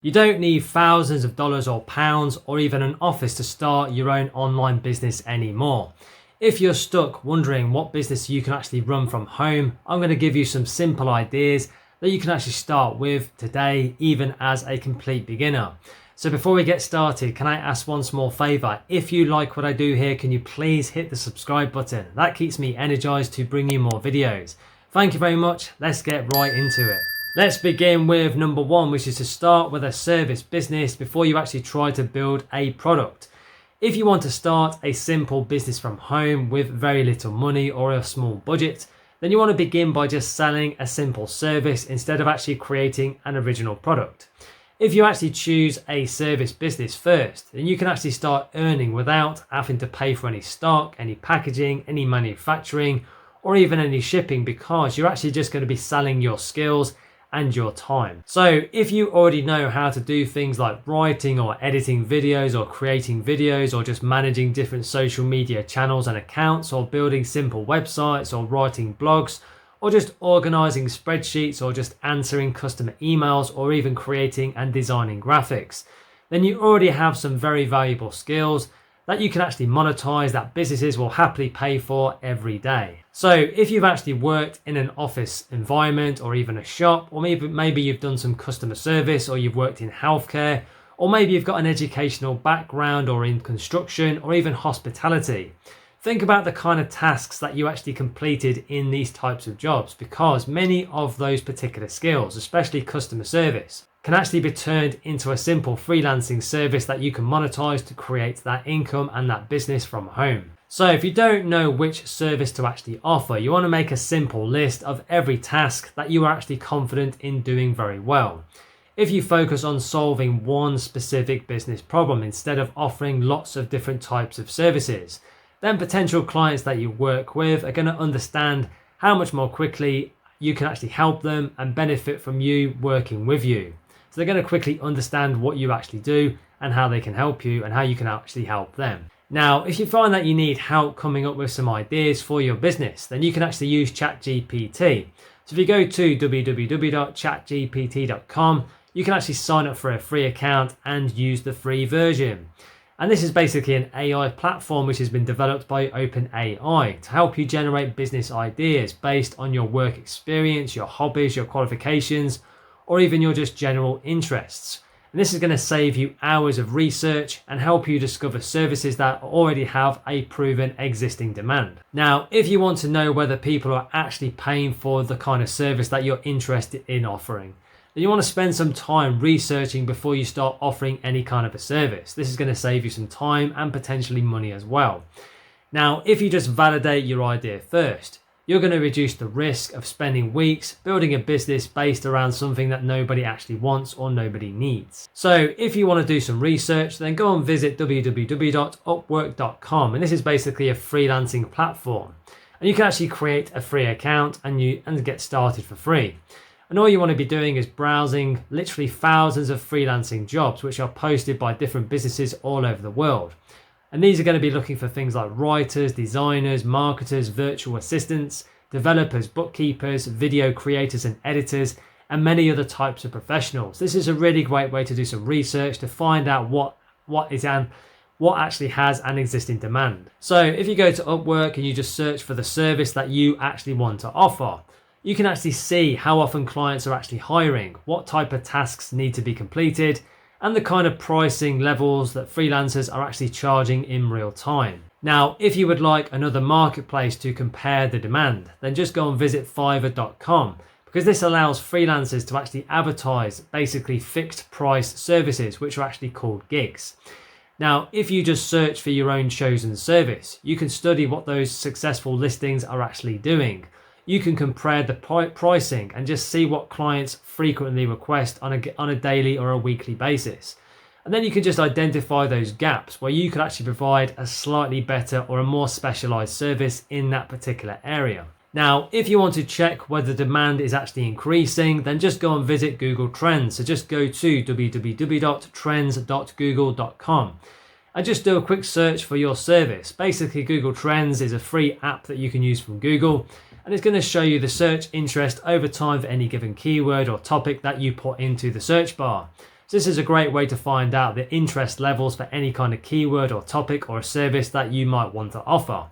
You don't need thousands of dollars or pounds or even an office to start your own online business anymore. If you're stuck wondering what business you can actually run from home, I'm going to give you some simple ideas that you can actually start with today, even as a complete beginner. So before we get started, can I ask one small favor? If you like what I do here, can you please hit the subscribe button? That keeps me energized to bring you more videos. Thank you very much. Let's get right into it. Let's begin with number one, which is to start with a service business before you actually try to build a product. If you want to start a simple business from home with very little money or a small budget, then you want to begin by just selling a simple service instead of actually creating an original product. If you actually choose a service business first, then you can actually start earning without having to pay for any stock, any packaging, any manufacturing, or even any shipping, because you're actually just going to be selling your skills and your time. So if you already know how to do things like writing or editing videos or creating videos or just managing different social media channels and accounts or building simple websites or writing blogs or just organizing spreadsheets or just answering customer emails or even creating and designing graphics, then you already have some very valuable skills that you can actually monetize, that businesses will happily pay for every day. So if you've actually worked in an office environment or even a shop, or maybe you've done some customer service, or you've worked in healthcare, or maybe you've got an educational background or in construction or even hospitality, think about the kind of tasks that you actually completed in these types of jobs, because many of those particular skills, especially customer service, can actually be turned into a simple freelancing service that you can monetize to create that income and that business from home. So if you don't know which service to actually offer, you want to make a simple list of every task that you are actually confident in doing very well. If you focus on solving one specific business problem instead of offering lots of different types of services, then potential clients that you work with are going to understand how much more quickly you can actually help them and benefit from you working with you. So they're going to quickly understand what you actually do and how they can help you and how you can actually help them. Now, if you find that you need help coming up with some ideas for your business, then you can actually use ChatGPT. So if you go to www.chatgpt.com, you can actually sign up for a free account and use the free version. And this is basically an AI platform which has been developed by OpenAI to help you generate business ideas based on your work experience, your hobbies, your qualifications, or even your just general interests. And this is going to save you hours of research and help you discover services that already have a proven existing demand. Now, if you want to know whether people are actually paying for the kind of service that you're interested in offering, then you want to spend some time researching before you start offering any kind of a service. This is going to save you some time and potentially money as well. Now, if you just validate your idea first, you're going to reduce the risk of spending weeks building a business based around something that nobody actually wants or nobody needs. So if you want to do some research, then go and visit www.upwork.com, and this is basically a freelancing platform. And you can actually create a free account and get started for free. And all you want to be doing is browsing literally thousands of freelancing jobs which are posted by different businesses all over the world. And these are going to be looking for things like writers, designers, marketers, virtual assistants, developers, bookkeepers, video creators and editors, and many other types of professionals. This is a really great way to do some research to find out what actually has an existing demand. So if you go to Upwork and you just search for the service that you actually want to offer, you can actually see how often clients are actually hiring, what type of tasks need to be completed, and the kind of pricing levels that freelancers are actually charging in real time. Now, if you would like another marketplace to compare the demand, then just go and visit Fiverr.com, because this allows freelancers to actually advertise basically fixed price services, which are actually called gigs. Now, if you just search for your own chosen service, you can study what those successful listings are actually doing. You can compare the pricing and just see what clients frequently request on a daily or a weekly basis. And then you can just identify those gaps where you could actually provide a slightly better or a more specialized service in that particular area. Now, if you want to check whether demand is actually increasing, then just go and visit Google Trends. So just go to www.trends.google.com and just do a quick search for your service. Basically, Google Trends is a free app that you can use from Google, and it's going to show you the search interest over time for any given keyword or topic that you put into the search bar. So this is a great way to find out the interest levels for any kind of keyword or topic or a service that you might want to offer.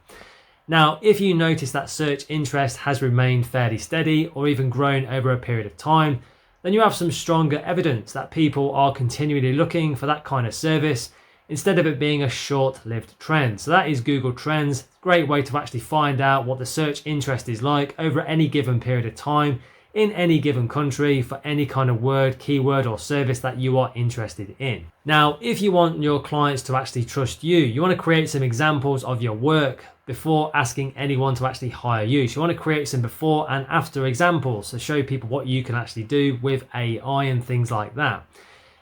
Now, if you notice that search interest has remained fairly steady or even grown over a period of time, then you have some stronger evidence that people are continually looking for that kind of service instead of it being a short-lived trend. So that is Google Trends. Great way to actually find out what the search interest is like over any given period of time in any given country for any kind of word, keyword or service that you are interested in. Now, if you want your clients to actually trust you, you want to create some examples of your work before asking anyone to actually hire you. So you want to create some before and after examples to show people what you can actually do with AI and things like that.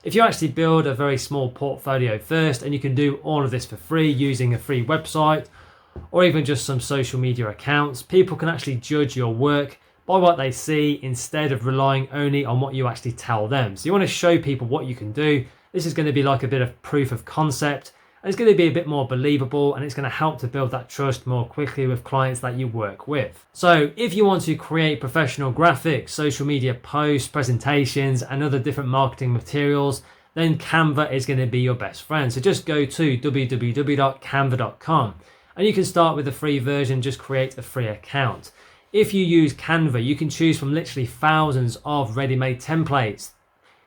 If you actually build a very small portfolio first, and you can do all of this for free using a free website or even just some social media accounts, people can actually judge your work by what they see instead of relying only on what you actually tell them. So you want to show people what you can do. This is going to be like a bit of proof of concept. And it's going to be a bit more believable, and it's going to help to build that trust more quickly with clients that you work with. So if you want to create professional graphics, social media posts, presentations, and other different marketing materials, then Canva is going to be your best friend. So just go to www.canva.com and you can start with the free version, just create a free account. If you use Canva, you can choose from literally thousands of ready-made templates,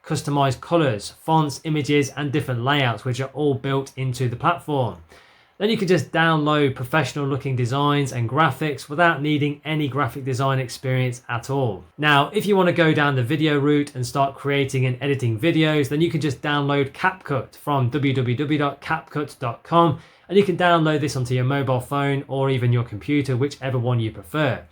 customized colors, fonts, images, and different layouts, which are all built into the platform. Then you can just download professional looking designs and graphics without needing any graphic design experience at all. Now, if you want to go down the video route and start creating and editing videos, then you can just download CapCut from www.capcut.com, and you can download this onto your mobile phone or even your computer, whichever one you prefer.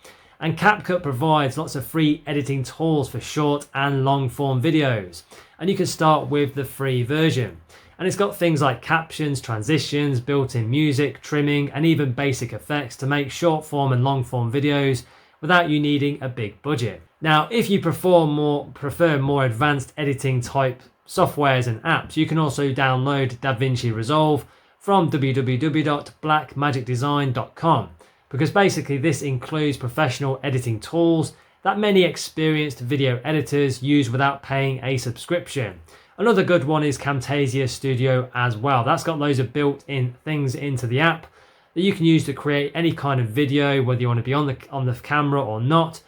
And CapCut provides lots of free editing tools for short and long form videos. And you can start with the free version. And it's got things like captions, transitions, built-in music, trimming, and even basic effects to make short form and long form videos without you needing a big budget. Now, if you prefer more advanced editing type softwares and apps, you can also download DaVinci Resolve from www.blackmagicdesign.com. because basically this includes professional editing tools that many experienced video editors use without paying a subscription. Another good one is Camtasia Studio as well. That's got loads of built-in things into the app that you can use to create any kind of video, whether you want to be on the camera or not.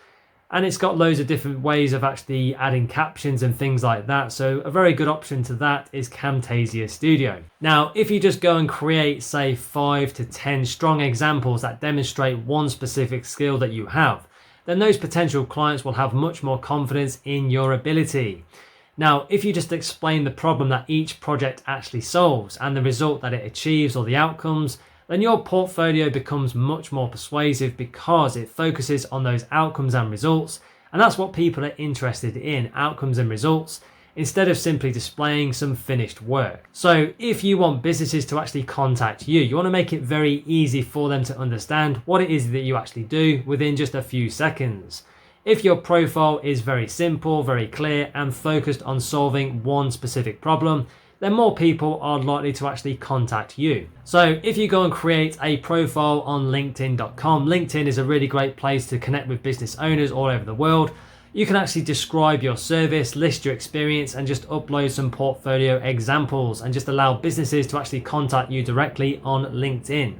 And it's got loads of different ways of actually adding captions and things like that. So a very good option to that is Camtasia Studio. Now, if you just go and create, say, 5 to 10 strong examples that demonstrate one specific skill that you have, then those potential clients will have much more confidence in your ability. Now, if you just explain the problem that each project actually solves and the result that it achieves or the outcomes, then your portfolio becomes much more persuasive because it focuses on those outcomes and results. And that's what people are interested in, outcomes and results, instead of simply displaying some finished work. So if you want businesses to actually contact you, you want to make it very easy for them to understand what it is that you actually do within just a few seconds. If your profile is very simple, very clear, and focused on solving one specific problem, then more people are likely to actually contact you. So if you go and create a profile on LinkedIn.com, LinkedIn is a really great place to connect with business owners all over the world. You can actually describe your service, list your experience, and just upload some portfolio examples and just allow businesses to actually contact you directly on LinkedIn.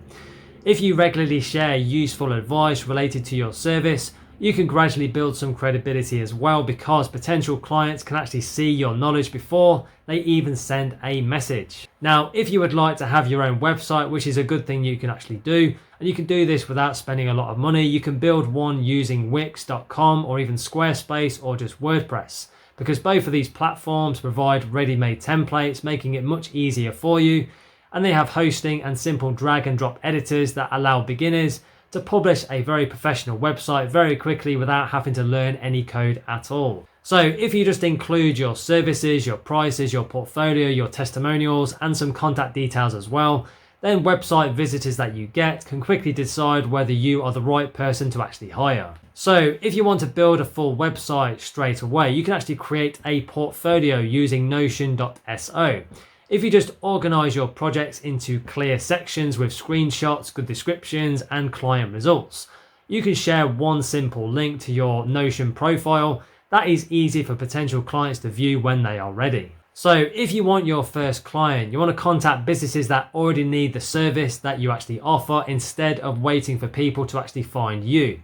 If you regularly share useful advice related to your service, you can gradually build some credibility as well, because potential clients can actually see your knowledge before they even send a message. Now, if you would like to have your own website, which is a good thing you can actually do, and you can do this without spending a lot of money, you can build one using Wix.com or even Squarespace or just WordPress, because both of these platforms provide ready-made templates, making it much easier for you, and they have hosting and simple drag and drop editors that allow beginners to publish a very professional website very quickly without having to learn any code at all. So if you just include your services, your prices, your portfolio, your testimonials, and some contact details as well, then website visitors that you get can quickly decide whether you are the right person to actually hire. So if you want to build a full website straight away, you can actually create a portfolio using Notion.so. If you just organize your projects into clear sections with screenshots, good descriptions, and client results, you can share one simple link to your Notion profile that is easy for potential clients to view when they are ready. So if you want your first client, you want to contact businesses that already need the service that you actually offer instead of waiting for people to actually find you.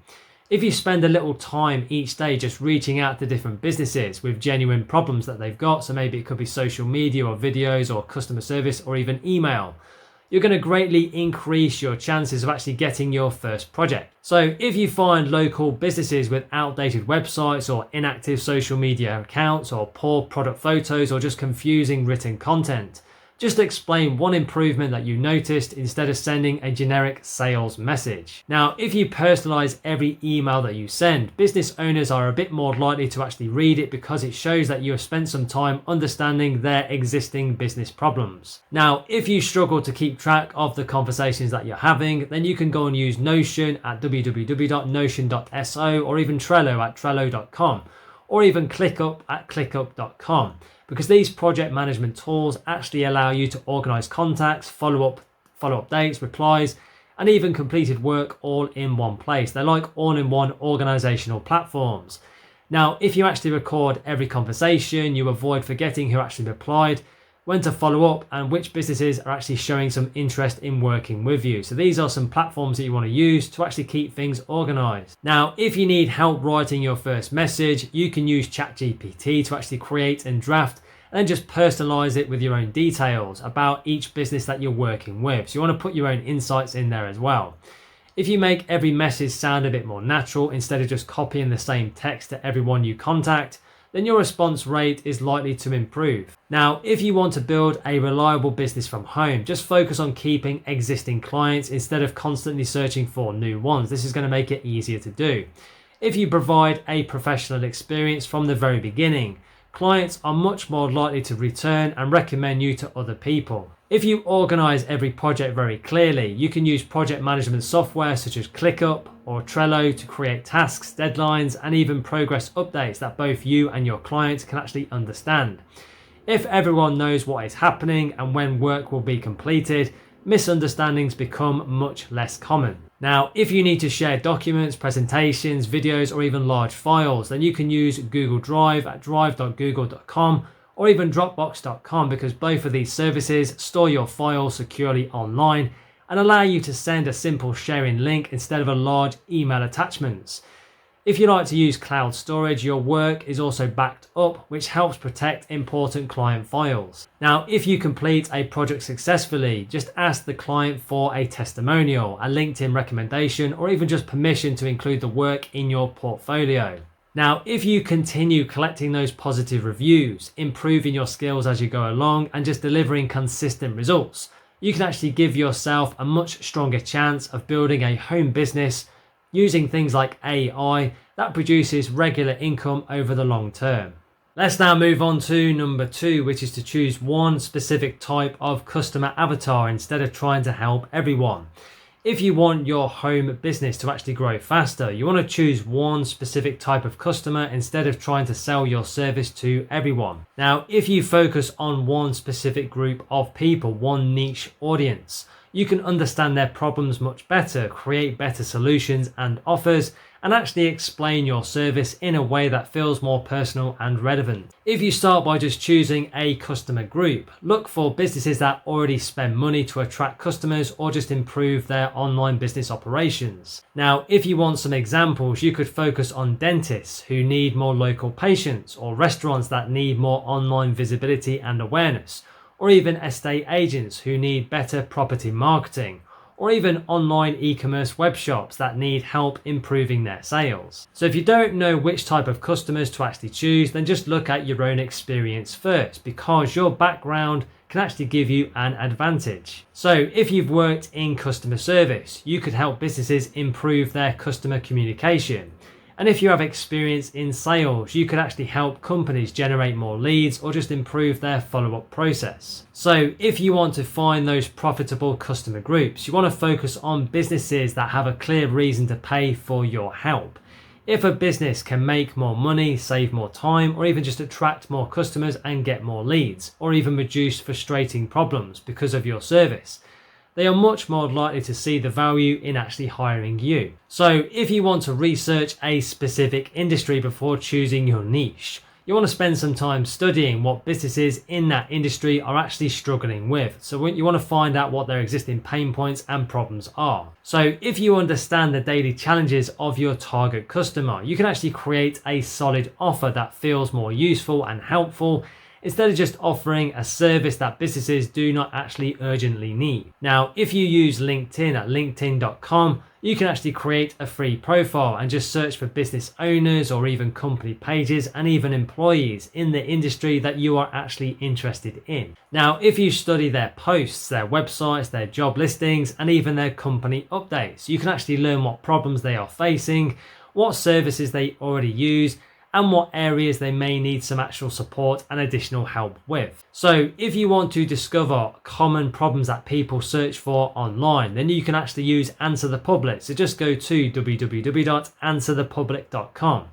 If you spend a little time each day just reaching out to different businesses with genuine problems that they've got, so maybe it could be social media or videos or customer service or even email, you're going to greatly increase your chances of actually getting your first project. So if you find local businesses with outdated websites or inactive social media accounts or poor product photos or just confusing written content, just explain one improvement that you noticed instead of sending a generic sales message. Now, if you personalize every email that you send, business owners are a bit more likely to actually read it because it shows that you have spent some time understanding their existing business problems. Now, if you struggle to keep track of the conversations that you're having, then you can go and use Notion at www.notion.so or even Trello at trello.com or even ClickUp at clickup.com. Because these project management tools actually allow you to organize contacts, follow up dates, replies, and even completed work all in one place. They're like all-in-one organizational platforms. Now, if you actually record every conversation, you avoid forgetting who actually replied, when to follow up, and which businesses are actually showing some interest in working with you. So these are some platforms that you want to use to actually keep things organized. Now, if you need help writing your first message, you can use ChatGPT to actually create and draft and then just personalize it with your own details about each business that you're working with. So you want to put your own insights in there as well. If you make every message sound a bit more natural instead of just copying the same text to everyone you contact, then your response rate is likely to improve. Now, if you want to build a reliable business from home, just focus on keeping existing clients instead of constantly searching for new ones. This is going to make it easier to do. If you provide a professional experience from the very beginning, clients are much more likely to return and recommend you to other people. If you organize every project very clearly, you can use project management software such as ClickUp or Trello to create tasks, deadlines, and even progress updates that both you and your clients can actually understand. If everyone knows what is happening and when work will be completed, misunderstandings become much less common. Now, if you need to share documents, presentations, videos, or even large files, then you can use Google Drive at drive.google.com or even dropbox.com, because both of these services store your files securely online and allow you to send a simple sharing link instead of a large email attachments. If you like to use cloud storage, your work is also backed up, which helps protect important client files. Now, if you complete a project successfully, just ask the client for a testimonial, a LinkedIn recommendation, or even just permission to include the work in your portfolio. Now, if you continue collecting those positive reviews, improving your skills as you go along, and just delivering consistent results, you can actually give yourself a much stronger chance of building a home business using things like AI that produces regular income over the long term. Let's now move on to number 2, which is to choose one specific type of customer avatar instead of trying to help everyone. If you want your home business to actually grow faster, you want to choose one specific type of customer instead of trying to sell your service to everyone. Now, if you focus on one specific group of people, one niche audience, you can understand their problems much better, create better solutions and offers, and actually explain your service in a way that feels more personal and relevant. If you start by just choosing a customer group, look for businesses that already spend money to attract customers or just improve their online business operations. Now, if you want some examples, you could focus on dentists who need more local patients, or restaurants that need more online visibility and awareness, or even estate agents who need better property marketing, or even online e-commerce web shops that need help improving their sales. So if you don't know which type of customers to actually choose, then just look at your own experience first, because your background can actually give you an advantage. So if you've worked in customer service, you could help businesses improve their customer communication. And if you have experience in sales, you could actually help companies generate more leads or just improve their follow-up process. So if you want to find those profitable customer groups, you want to focus on businesses that have a clear reason to pay for your help. If a business can make more money, save more time, or even just attract more customers and get more leads, or even reduce frustrating problems because of your service, they are much more likely to see the value in actually hiring you. So if you want to research a specific industry before choosing your niche, You want to spend some time studying what businesses in that industry are actually struggling with. So you want to find out what their existing pain points and problems are. So if you understand the daily challenges of your target customer, you can actually create a solid offer that feels more useful and helpful, instead of just offering a service that businesses do not actually urgently need. Now, if you use LinkedIn at linkedin.com, you can actually create a free profile and just search for business owners or even company pages and even employees in the industry that you are actually interested in. Now, if you study their posts, their websites, their job listings, and even their company updates, you can actually learn what problems they are facing, what services they already use, and what areas they may need some actual support and additional help with. So if you want to discover common problems that people search for online, then you can actually use Answer the Public. So just go to www.answerthepublic.com.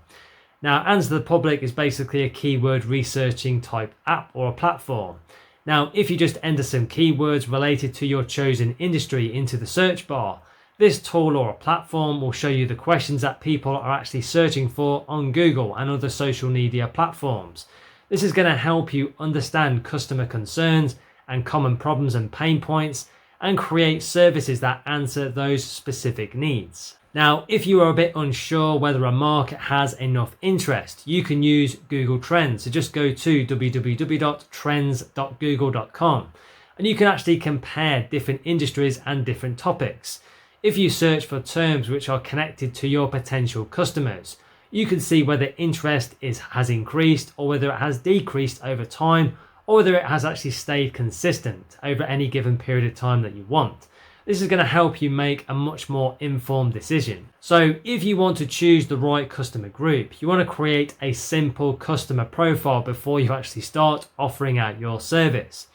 Now, Answer the Public is basically a keyword researching type app or a platform. Now, if you just enter some keywords related to your chosen industry into the search bar, this tool or a platform will show you the questions that people are actually searching for on Google and other social media platforms. This is going to help you understand customer concerns and common problems and pain points and create services that answer those specific needs. Now, if you are a bit unsure whether a market has enough interest, you can use Google Trends. So just go to www.trends.google.com and you can actually compare different industries and different topics. If you search for terms which are connected to your potential customers, you can see whether interest has increased or whether it has decreased over time, or whether it has actually stayed consistent over any given period of time that you want. This is going to help you make a much more informed decision. So if you want to choose the right customer group, you want to create a simple customer profile before you actually start offering out your service.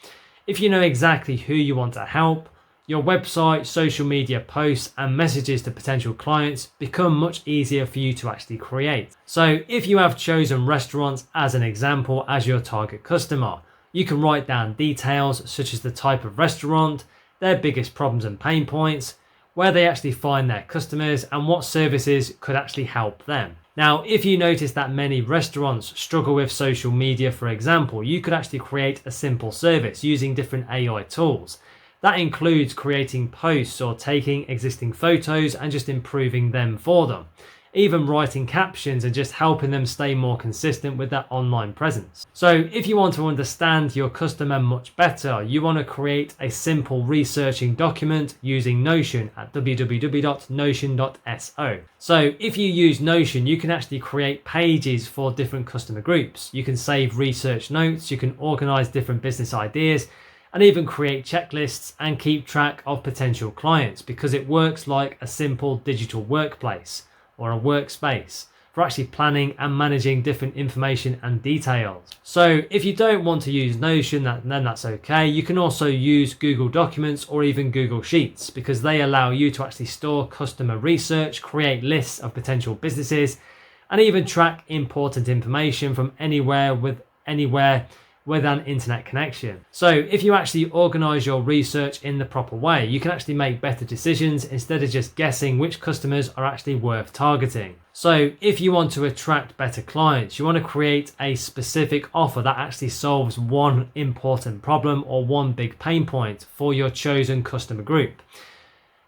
If you know exactly who you want to help, your website, social media posts, and messages to potential clients become much easier for you to actually create. So if you have chosen restaurants as an example as your target customer, you can write down details such as the type of restaurant, their biggest problems and pain points, where they actually find their customers, and what services could actually help them. Now, if you notice that many restaurants struggle with social media, for example, you could actually create a simple service using different AI tools. That includes creating posts or taking existing photos and just improving them for them. Even writing captions and just helping them stay more consistent with their online presence. So if you want to understand your customer much better, you want to create a simple researching document using Notion at www.notion.so. So if you use Notion, you can actually create pages for different customer groups. You can save research notes, you can organize different business ideas, and even create checklists and keep track of potential clients, because it works like a simple digital workplace or a workspace for actually planning and managing different information and details. So if you don't want to use Notion, then that's okay. You can also use Google Documents or even Google Sheets, because they allow you to actually store customer research, create lists of potential businesses, and even track important information from anywhere with an internet connection. So if you actually organize your research in the proper way, you can actually make better decisions instead of just guessing which customers are actually worth targeting. So if you want to attract better clients, you want to create a specific offer that actually solves one important problem or one big pain point for your chosen customer group.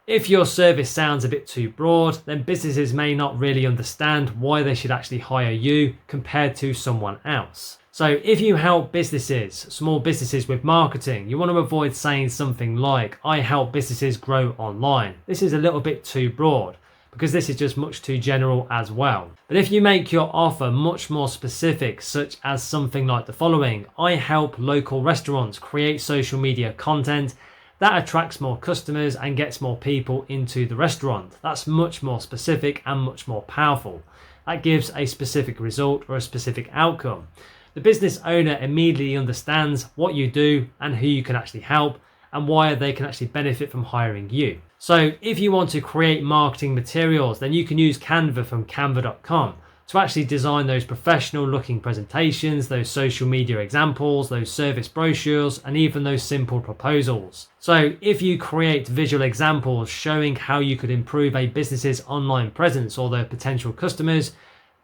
If your service sounds a bit too broad, then businesses may not really understand why they should actually hire you compared to someone else. So if you help small businesses with marketing, you want to avoid saying something like, I help businesses grow online. This is a little bit too broad, because this is just much too general as well. But if you make your offer much more specific, such as something like the following: I help local restaurants create social media content that attracts more customers and gets more people into the restaurant. That's much more specific and much more powerful. That gives a specific result or a specific outcome. The business owner immediately understands what you do and who you can actually help and why they can actually benefit from hiring you. So if you want to create marketing materials, then you can use Canva from canva.com to actually design those professional looking presentations, those social media examples, those service brochures, and even those simple proposals. So if you create visual examples showing how you could improve a business's online presence or their potential customers,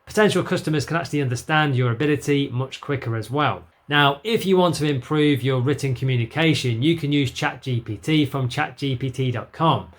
Potential customers can actually understand your ability much quicker as well. Now, if you want to improve your written communication, you can use ChatGPT from chatgpt.com.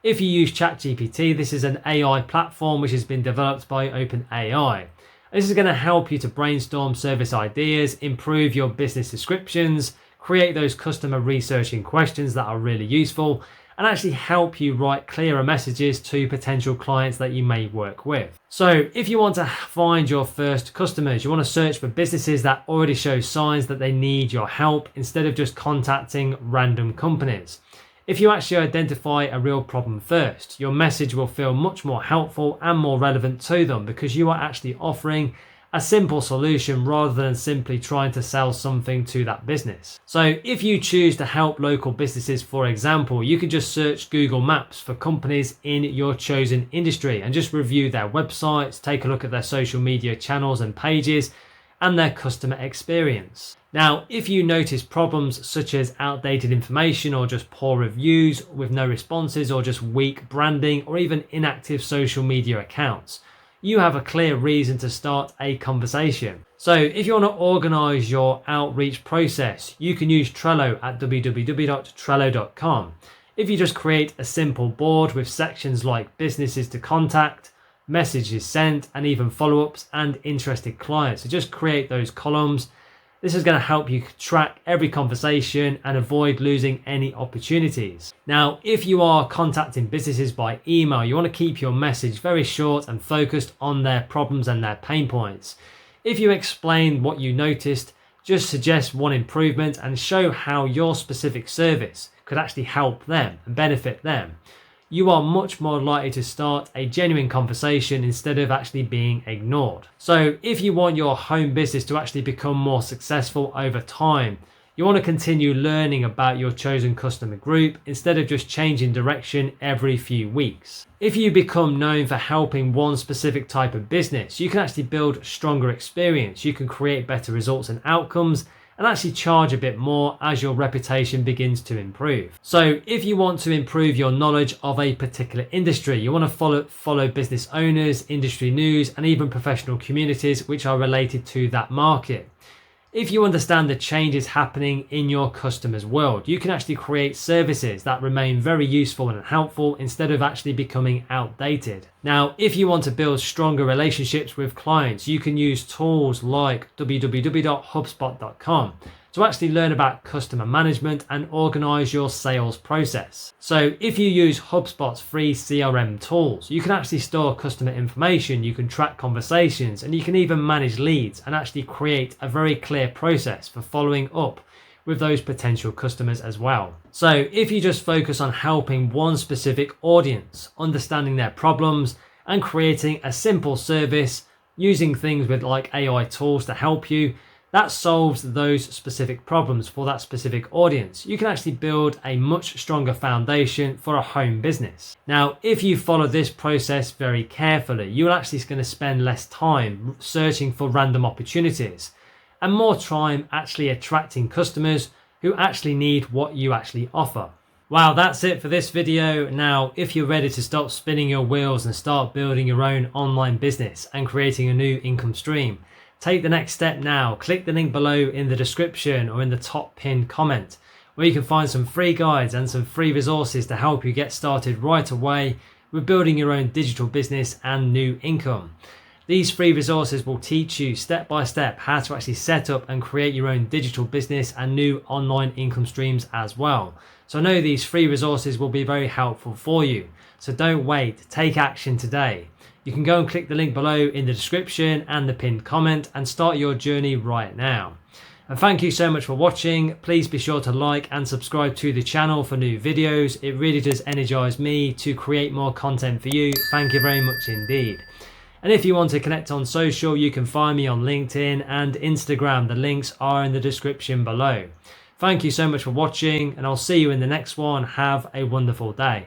If you use ChatGPT, this is an AI platform which has been developed by OpenAI. This is going to help you to brainstorm service ideas, improve your business descriptions, create those customer researching questions that are really useful, and actually help you write clearer messages to potential clients that you may work with. So if you want to find your first customers, you want to search for businesses that already show signs that they need your help instead of just contacting random companies. If you actually identify a real problem first, your message will feel much more helpful and more relevant to them because you are actually offering a simple solution rather than simply trying to sell something to that business. So if you choose to help local businesses, for example, you can just search Google Maps for companies in your chosen industry and just review their websites, take a look at their social media channels and pages, and their customer experience. Now, if you notice problems such as outdated information or just poor reviews with no responses or just weak branding or even inactive social media accounts, you have a clear reason to start a conversation. So if you want to organize your outreach process, you can use Trello at www.trello.com. If you just create a simple board with sections like businesses to contact, messages sent, and even follow-ups and interested clients. So just create those columns. This is going to help you track every conversation and avoid losing any opportunities. Now, if you are contacting businesses by email, you want to keep your message very short and focused on their problems and their pain points. If you explain what you noticed, just suggest one improvement and show how your specific service could actually help them and benefit them. You are much more likely to start a genuine conversation instead of actually being ignored. So if you want your home business to actually become more successful over time, you want to continue learning about your chosen customer group instead of just changing direction every few weeks. If you become known for helping one specific type of business, you can actually build stronger experience. You can create better results and outcomes and actually charge a bit more as your reputation begins to improve. So if you want to improve your knowledge of a particular industry, you want to follow business owners, industry news, and even professional communities which are related to that market. If you understand the changes happening in your customers' world, you can actually create services that remain very useful and helpful instead of actually becoming outdated. Now, if you want to build stronger relationships with clients, you can use tools like www.hubspot.com to actually learn about customer management and organize your sales process. So if you use HubSpot's free CRM tools, you can actually store customer information, you can track conversations, and you can even manage leads and actually create a very clear process for following up with those potential customers as well. So if you just focus on helping one specific audience, understanding their problems, and creating a simple service using things with like AI tools to help you, that solves those specific problems for that specific audience. You can actually build a much stronger foundation for a home business. Now, if you follow this process very carefully, you're actually going to spend less time searching for random opportunities and more time actually attracting customers who actually need what you actually offer. Wow, that's it for this video. Now, if you're ready to stop spinning your wheels and start building your own online business and creating a new income stream, take the next step now. Click the link below in the description or in the top pinned comment where you can find some free guides and some free resources to help you get started right away with building your own digital business and new income. These free resources will teach you step by step how to actually set up and create your own digital business and new online income streams as well. So I know these free resources will be very helpful for you. So don't wait, take action today. You can go and click the link below in the description and the pinned comment and start your journey right now. And thank you so much for watching. Please be sure to like and subscribe to the channel for new videos. It really does energize me to create more content for you. Thank you very much indeed. And if you want to connect on social, you can find me on LinkedIn and Instagram. The links are in the description below. Thank you so much for watching, and I'll see you in the next one. Have a wonderful day.